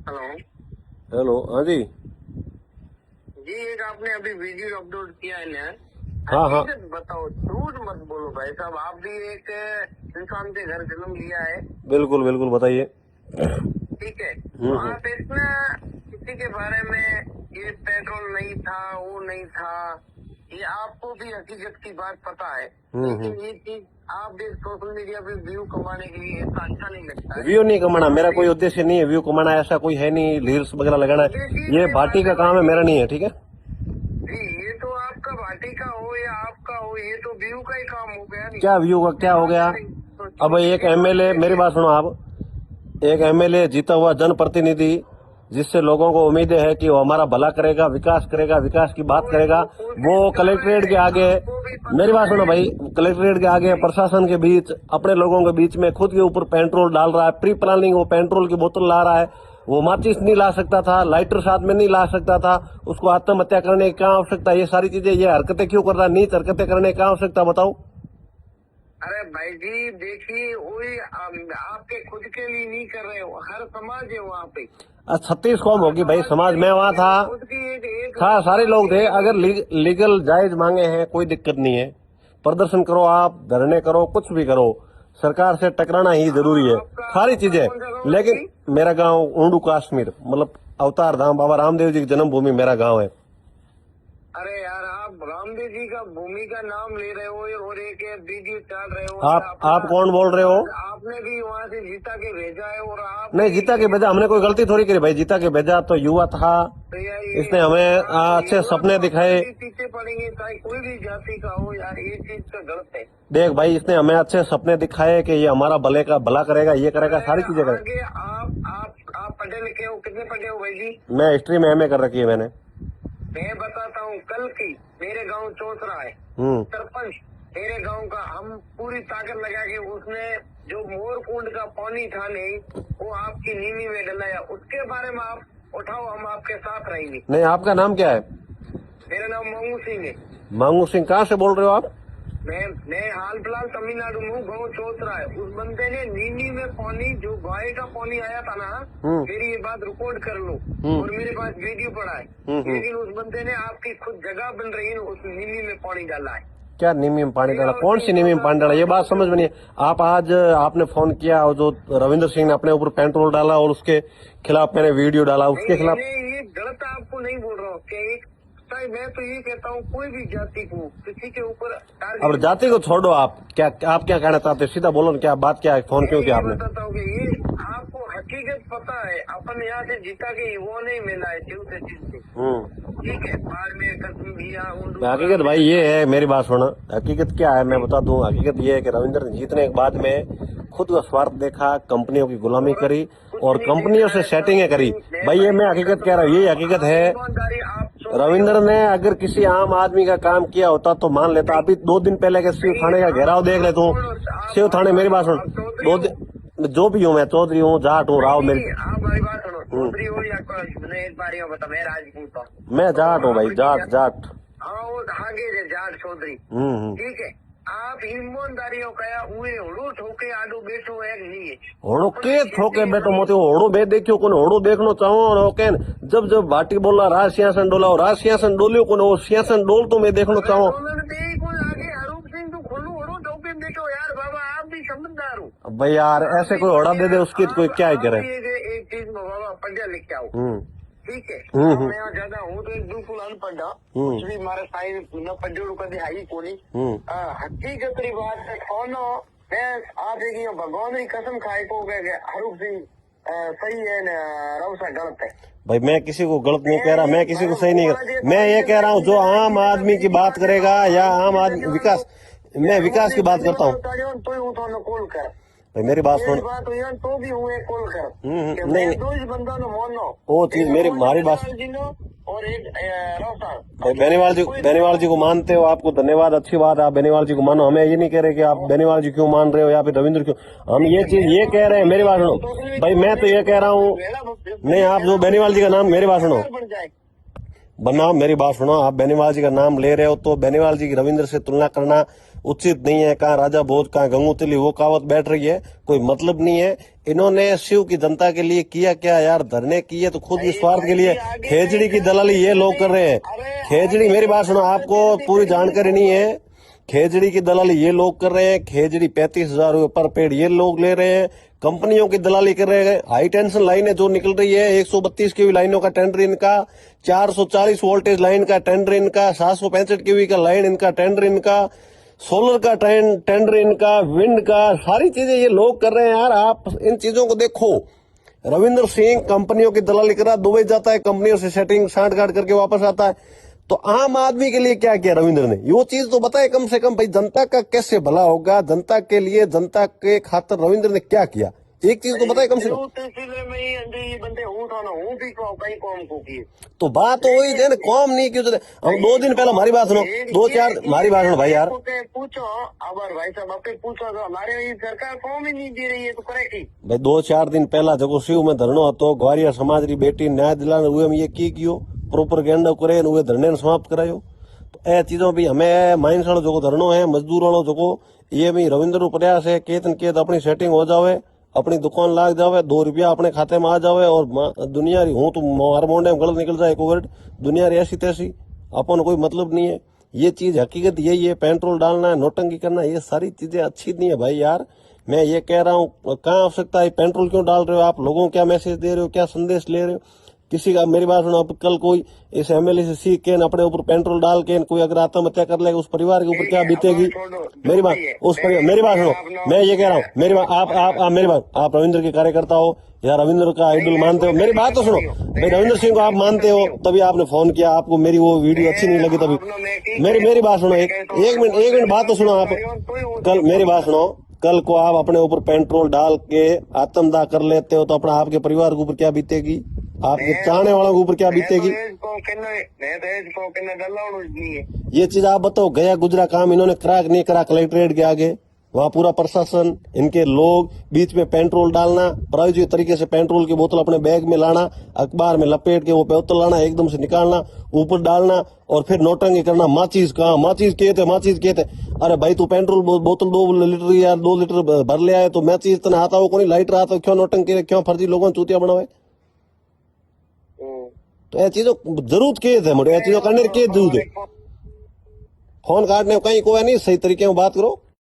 Hello hello. हाँ जी। जी, एक आपने अभी वीडियो अपलोड किया है ना। हाँ हाँ हकीकत बताओ, झूठ मत बोलो भाई साहब। आप भी एक इंसान के घर जन्म लिया है, बिल्कुल बिल्कुल, बताइए। ठीक है। तो हम्म। आप इतना किसी के बारे में, ये पेट्रोल नहीं था, वो नहीं था, ये आपको भी हकीकत की बात पता है। लेकिन ये चीज आप भी सोशल मीडिया पे व्यू कमाने के लिए इतना अच्छा नहीं लगता है। व्यू नहीं कमाना मेरा आप कोई एक उद्देश्य नहीं है। व्यू कमाना ऐसा कोई है नहीं, रील्स वगैरह लगाना है। उद्देश्य ये से भाटी बात का है काम है, भाई मेरा जी। नहीं है। ठीक है। जी, ये तो आपका भाटी का हो या आपका हो, ये तो व्यू का ही काम हो गया। नहीं क्या व्यू का क्या हो गया? ईमानदारी तो अब छोटी एक सी बात एमएलए, मेरी देखिए। बात सुनो आप। एक एमएलए जीता हुआ जनप्रतिनिधि, जिससे लोगों को उम्मीदें है कि वो हमारा भला करेगा, विकास करेगा, विकास की बात करेगा, वो वो कोशिश कर रहे कलेक्ट्रेट के हैं, आगे, आपको भी मेरी पता बात सुनो है। भाई, कलेक्ट्रेट के आगे जी प्रशासन के बीच, अपने लोगों के बीच में खुद के ऊपर पेट्रोल डाल रहा है। प्री प्लानिंग वो पेट्रोल की बोतल ला रहा है। वो माचिस नहीं ला सकता था, लाइटर साथ में नहीं ला सकता था, उसको आत्महत्या करने की क्या आवश्यकता? ये सारी चीजें, ये हरकतें क्यों कर रहा है? नीच हरकतें करने की क्या आवश्यकता बताओ? अरे भाई जी, देखिए वही आपके खुद के लिए नहीं कर रहे हो, हर समाज है वहाँ पे। 36 कौम हर होगी भाई समाज के समाज में, लिए वहां नहीं है, था। वो खुद की एक था, सारे समाज लोग के थे। लिए अगर नहीं है। लीगल जायज मांगे हैं, कोई दिक्कत नहीं है। प्रदर्शन करो, आप धरने करो, कुछ भी करो। सरकार से टकराना ही जरूरी है, आपका सारी आपका चीजें। कौन सा गाँव है लेकिन जी? मेरा गांव ऊंडू कश्मीर, मतलब अवतार धाम, बाबा रामदेव जी की जन्मभूमि मेरा गांव है। अरे यार, आप रामदेव जी का भूमि का नाम ले रहे हो और एक वीडियो डाल रहे हो या आप अपना। कौन बोल रहे हो? आपने भी वहाँ से जीता के भेजा है और आप नहीं, भी जीता के ये भेजा, हमने कोई गलती थोड़ी करी भाई। जीता के भेजा तो युवा था, तो यार, ये इसने हमें आप अच्छे युवा सपने तो अपने दिखाए। भी पीछे पड़ेंगे, चाहे कोई भी जाति का हो। यार ये चीज तो गलत है। देख भाई, इसने हमें अच्छे सपने दिखाए कि ये हमारा भले का भला करेगा, ये करेगा, अरे सारी चीजें करे। आगे आप पढ़े लिखे हो, कितने पढ़े हो भाई जी? मैं हिस्ट्री में एमए कर रखी है मैंने। मैं बताता हूँ, कल की मेरे गांव चौथरा है, हम्म। सरपंच मेरे गांव का, हम पूरी ताकत लगा के उसने जो मोर कुंड का पानी था नहीं, वो आपकी नीमी में डलाया। उसके बारे में आप उठाओ, हम आपके साथ रहेंगे। नहीं, आपका नाम क्या है? मेरा नाम मंगू सिंह है। मांगू सिंह, कहाँ से बोल रहे हो आप? मैं हाल फिलहाल तमिलनाडु में हूँ, गाँव चौथरा है। उस बंदे ने नीनी में पानी, जो गाय का पानी आया था ना, मेरी ये बात रिकॉर्ड कर लो और मेरे पास वीडियो पड़ा है। लेकिन उस बंदे ने आपकी खुद जगह बन रही है, उस नीनी में पानी डाला है। क्या नीमी में पानी डाला? जय कौन सिंह सी नीमी में चौधरा पानी डाला? ये बात गाँव समझ में नहीं है। आप आज आपने फोन किया और जो रविंद्र सिंह ने अपने ऊपर पेट्रोल डाला और उसके खिलाफ मैंने वीडियो डाला, नहीं, उसके खिलाफ। मैंने ये गलत आपको नहीं बोल रहा हूँ कि एक, मैं तो ये कहता हूँ कोई भी जाति को किसी के ऊपर टारगेट अब मत जाति को करो। छोड़ो, आप क्या कहना चाहते हैं? सीधा बोलो ना, क्या बात, क्या है? फोन मैं क्यों किया ये आपने? बताता हूँ कि ये आपको हकीकत पता है। अपन यहाँ से जीता के वो नहीं मिला है शिव से चीज से, ठीक है। बाड़मेर, कसुम्भिया, हकीकत भाई ये है, मेरी बात सुनो। हकीकत क्या है मैं बता दूं। हकीकत ये है कि रविंद्र जीतने के बाद में खुद का स्वार्थ देखा, कंपनियों की गुलामी करी कुछ और नहीं कंपनियों देखा से है सेटिंगें करी। भाई ये मैं हकीकत कह रहा हूँ, यही हकीकत है। ईमानदारी आप सुन रहे रविंद्र हो। ने अगर किसी आम आदमी का काम किया होता तो मान लेता। अभी 2 दिन पहले के शिव नहीं, थाने का घेराव देख ले तू। शिव थाने, मेरी बात सुन। आप चौधरी दो हो। दिन, जो भी हूँ मैं, चौधरी हूँ, जाट हूँ, राव, मेरी। नहीं, आप हमारी बात सुनो, चौधरी हो या मैं एक बार बता, मैं राजपूत हूँ। मैं तो जाट हूँ भाई, आपकी जाट। हाँ, वो आगे से जाट चौधरी, ठीक है। आप ईमानदारियों कया हुए होड़ो ठोके आडो बैठो है नहीं है। होड़ो के थोके बेटो मोती होड़ो बे देखियो कोने होड़ो देखनो चाहो और ओकेन जब भाटी बोला राज सिंहासन डोला और राज सिंहासन डोलियो कोने वो सिंहासन डोल तो मैं देखनो चाहो। हरूप सिंह तो खोलू होड़ो ठोके बैठो यार बाबा, आप भी समझदार हो। भाई यार, ऐसे कोई होड़ा दे दे उसकी कोई क्या ही करे। एक चीज में बाबा पढ़ा लिख आओ, ठीक है। मैं यहाँ ज्यादा हूँ तो एक बिल्कुल अनपढ़, कुछ भी मारे साइंस न पढ़ो कभी आई कोनी। हकीकत री बात है कौन। मैं आप एक भगवान की कसम खाए को हरूप सिंह सही है न रवसा गलत है। भाई मैं किसी को गलत नहीं कह रहा, मैं किसी को सही नहीं कह रहा। मैं ये कह रहा हूँ जो आम आदमी की बात करेगा या आम आदमी विकास, मैं विकास की बात करता हूँ। तो कॉल कर भाई मेरी बात सुन। बात हुई तो भी हुए कॉल कर। नहीं, दो ही बंदा नो मोनो वो चीज हमारी बात। और एक रवसा। भाई बेनीवाल जी को मानते हो, आपको धन्यवाद, अच्छी बात है। आप बेनीवाल जी को मानो, हमें ये नहीं कह रहे कि आप बेनीवाल जी क्यों मान रहे हो या फिर रविंद्र क्यों। हम ये चीज ये कह रहे हैं, मेरी बात सुनो भाई। मैं तो ये कह रहा हूँ, नहीं आप जो बेनीवाल जी का नाम, मेरी बात सुनो बनाओ, मेरी बात सुनो। आप बेनीवाल जी का नाम ले रहे हो तो बेनीवाल जी की रविंद्र से तुलना करना उचित नहीं है। कहाँ राजा भोज, कहाँ गंगू तिली, वो कहावत बैठ रही है, कोई मतलब नहीं है। इन्होंने शिव की जनता के लिए किया क्या यार? धरने किए तो खुद स्वार्थ के लिए। खेजड़ी की दलाली ये लोग कर रहे हैं। खेजड़ी, मेरी बात सुनो, आपको पूरी जानकारी नहीं है। खेजड़ी की दलाली ये लोग कर रहे हैं। खेजड़ी 35,000 रुपए पर पेड़ ये लोग ले रहे हैं। कंपनियों की दलाली कर रहे हैं। हाई टेंशन लाइनें जो निकल रही है, 132 केवी लाइनों का टेंडर इनका, 440 वोल्टेज लाइन का टेंडर इनका, 765 केवी का लाइन इनका टेंडर इनका, सोलर का टेंडर इनका, विंड का, सारी चीजें ये लोग कर रहे हैं यार। आप इन चीजों को देखो। रविंद्र सिंह कंपनियों की दलाली कर रहा, दुबई जाता है, कंपनियों से सेटिंग साठगांठ करके वापस आता है। तो आम आदमी के लिए क्या किया रविंद्र ने? वो चीज तो बताए कम से कम भाई, जनता का कैसे भला होगा, जनता के लिए, जनता के खातिर रविंद्र ने क्या किया, एक चीज तो बताए कम से कम। तो बात तो वही है ना, कौम नहीं क्यों? हम 2 दिन पहले, हमारी बात सुनो, 2-4 हमारी बात सुनो भाई यार, पूछो आभार भाई साहब, आपके पूछो तो हमारे ये सरकार फॉर्म ही नहीं दे रही है, तो करे की भाई 2-4 दिन पहला जब शिव में धरनो હતો, ग्वारिया समाज री बेटी न्याय दिलाने हुए में ये की कियो प्रोपेगेंडा करे हुए धरने ने समाप्त करायो। तो ए चीजों भी हमें माइंस वालों जो धरनो है, मजदूर वालों जो ये भी रविंद्र नो प्रयास है, केत न केत अपनी सेटिंग हो जावे, अपनी दुकान लाग जावे, 2 रुपया अपने खाते में आ जावे, और दुनिया री हूं तो मार मोंडे में गलत निकल जाए एक वर्ड, दुनिया री ऐसी तैसी, अपन कोई मतलब नहीं है। ये चीज हकीकत यही है, पेट्रोल डालना है, नोटंकी करना है, ये सारी चीजें अच्छी नहीं है भाई यार। मैं ये कह रहा हूँ, कहाँ आवश्यकता है? पेट्रोल क्यों डाल रहे हो आप? लोगों को क्या मैसेज दे रहे हो, क्या संदेश ले रहे हो? किसी का, मेरी बात सुनो, आप कल कोई इस एमएलए से सीख के अपने ऊपर पेट्रोल डाल के कोई अगर आत्महत्या कर लेगा, उस परिवार के ऊपर क्या बीतेगी? मेरी बात उस परिवार, मेरी बात सुनो, मैं ये कह रहा हूँ, मेरी बात आप मेरी बात, आप रविंद्र के कार्यकर्ता हो या रविंद्र का आइडल मानते हो, मेरी बात तो सुनो भाई, रविंद्र सिंह को आप मानते हो तभी आपने फोन किया, आपको मेरी वो वीडियो अच्छी नहीं लगी तभी। मेरी बात सुनो, एक मिनट बात तो सुनो आप। कल मेरी बात सुनो, कल को आप अपने ऊपर पेट्रोल डाल के आत्मदाह कर लेते हो तो अपना, आपके परिवार के ऊपर क्या बीतेगी, आपके चाहने वालों के ऊपर क्या बीतेगी? ये चीज आप बताओ। गया गुजरा काम इन्होंने करा नहीं करा कलेक्ट्रेट के आगे, वहाँ पूरा प्रशासन, इनके लोग, बीच में पेट्रोल डालना, प्रायोजित तरीके से पेट्रोल की बोतल अपने बैग में लाना, अखबार में लपेट के वो बोतल लाना, एकदम से निकालना, ऊपर डालना, और फिर नोटंकी करना। माचिस कहाँ? माचिस कहते। अरे भाई तू पेट्रोल बोतल 2 लीटर या 2 लीटर भर ले आए तो माचिस इतना आता हो, कोई लाइटर आता हो, क्यों नोटंकी, क्यों फर्जी लोगों चूतिया बनावे? तो ये चीजों जरूरत के थे मोटे, ये चीजों करने के जरूरत है। फोन काटने कहीं कोई नहीं, सही तरीके में बात करो।